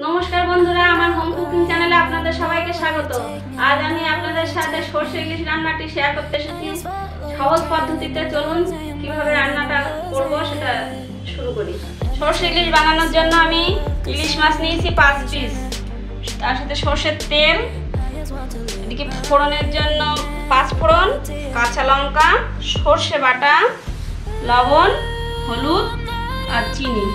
নমস্কার বন্ধুরা, আমার হোম কুকিং চ্যানেলে আপনাদের সবাইকে স্বাগত। আজ আমি আপনাদের সাথে সরষে ইলিশ রান্নাটি শেয়ার করতে এসেছি। সহজ পদ্ধতিতে চলুন কিভাবে রান্নাটা করব সেটা শুরু করি। সরষে ইলিশ বানানোর জন্য আমি ইলিশ মাছ নিয়েছি 5 পিস, তার সাথে সরষের তেল, এদিকে ফোড়নের জন্য 5 ফোড়ন, কাঁচা লঙ্কা, সরষে বাটা, লবণ, হলুদ আর চিনি।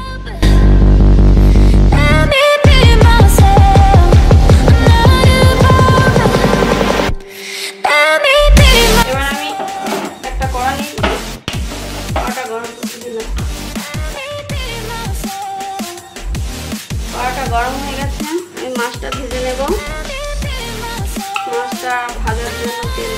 কড়াটা গরম হয়ে গেছে, আমি মাছটা ভেজে নেব। মাছটা ভাজার জন্য তেল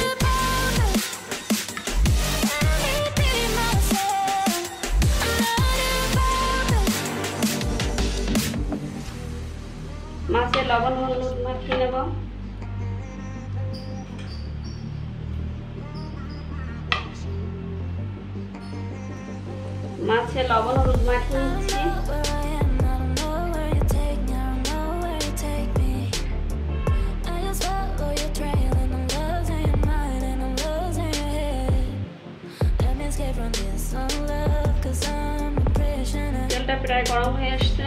মাছে লবণ হলুদ মাখিয়ে নেব। মাছে লবণ হলুদ মাখিয়ে নিচ্ছি। তেলটা প্রায় গরম হয়ে আসছে।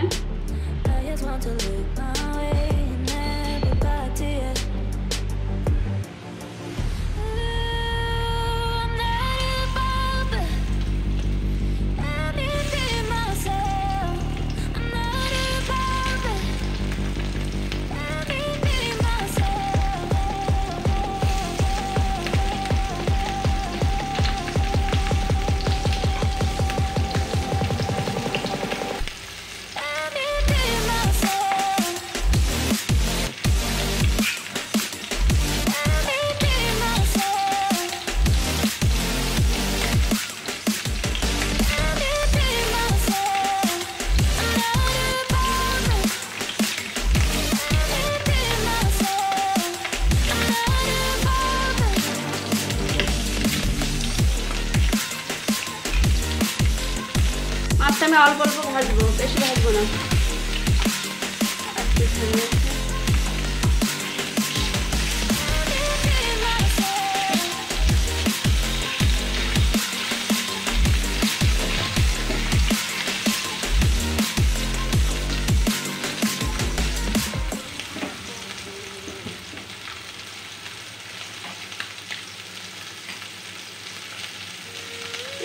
মাছটা আমি অল্প অল্প ভাজবো, বেশি ভাজবো না।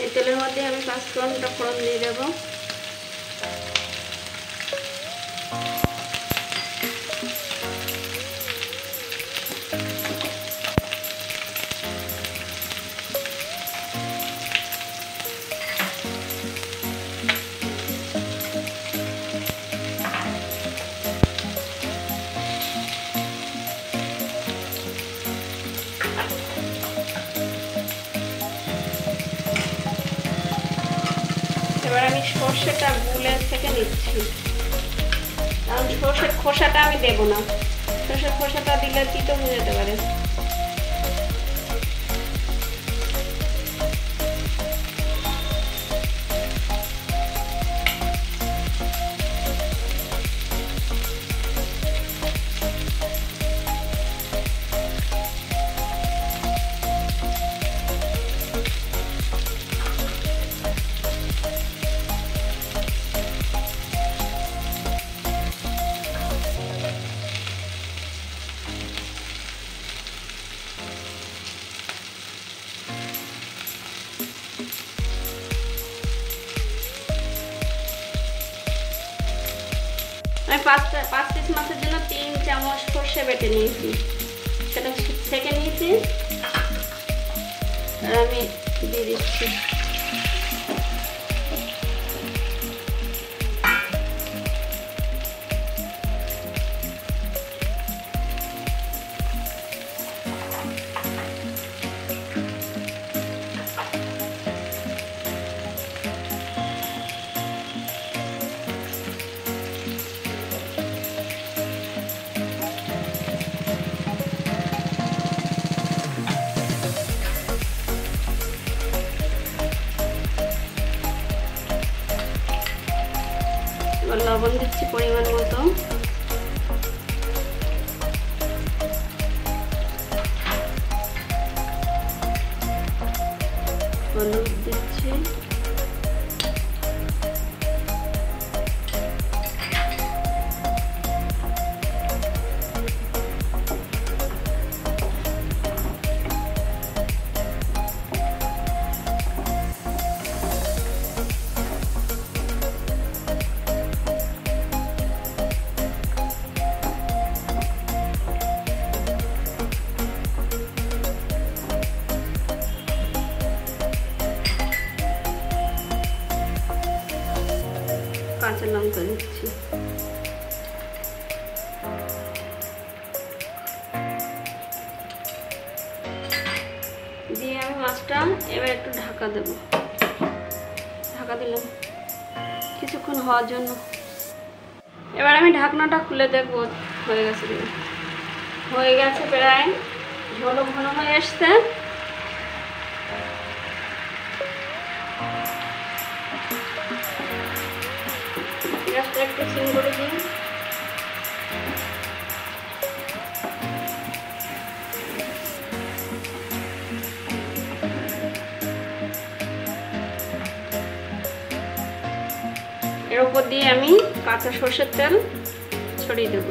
এই তেলের মধ্যে আমি 5 ফোড়নটা ফোড়ন দিয়ে দেবো। এবার আমি সর্ষেটা গুলে থেকে নিচ্ছি, কারণ সর্ষের খোসাটা আমি দেবো না। সর্ষের খোসাটা দিলে তিতো হয়ে যেতে পারে। আমি 5 পিস মাছের জন্য 3 চামচ সর্ষে বেটে নিয়েছি, সেটা ছেঁকে নিয়েছি আর আমি দিয়ে দিচ্ছি। লবণ দিচ্ছি পরিমাণ মতো। মাছটা এবার একটু ঢাকা দেব, ঢাকা দিলাম কিছুক্ষণ হওয়ার জন্য। এবার আমি ঢাকনাটা খুলে দেখব হয়ে গেছে কিনা। হয়ে গেছে, প্রায় ঝোলও ঘন হয়ে এসছে। গ্যাসটা একটু সিম করে দিই। এর উপর দিয়ে আমি কাঁচা সরষের তেল ছড়িয়ে দেব।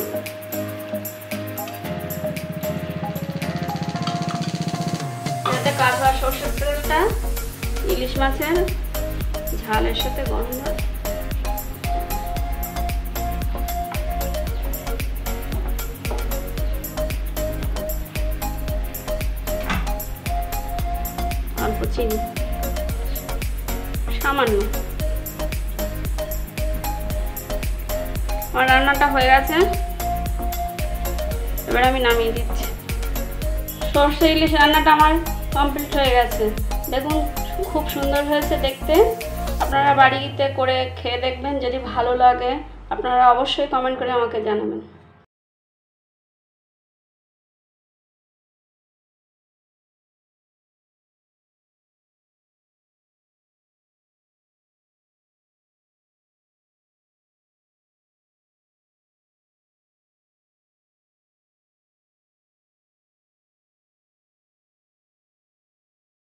যাতে কাঁচা সরষের তেলটা ইলিশ মাছের ঝালের সাথে গন্ধ। অল্প চিনি, সামান্য। আমার রান্নাটা হয়ে গেছে, এবার আমি নামিয়ে দিচ্ছি। সরষে ইলিশ রান্নাটা আমার কমপ্লিট হয়ে গেছে। দেখুন খুব সুন্দর হয়েছে দেখতে। আপনারা বাড়িতে করে খেয়ে দেখবেন, যদি ভালো লাগে আপনারা অবশ্যই কমেন্ট করে আমাকে জানাবেন।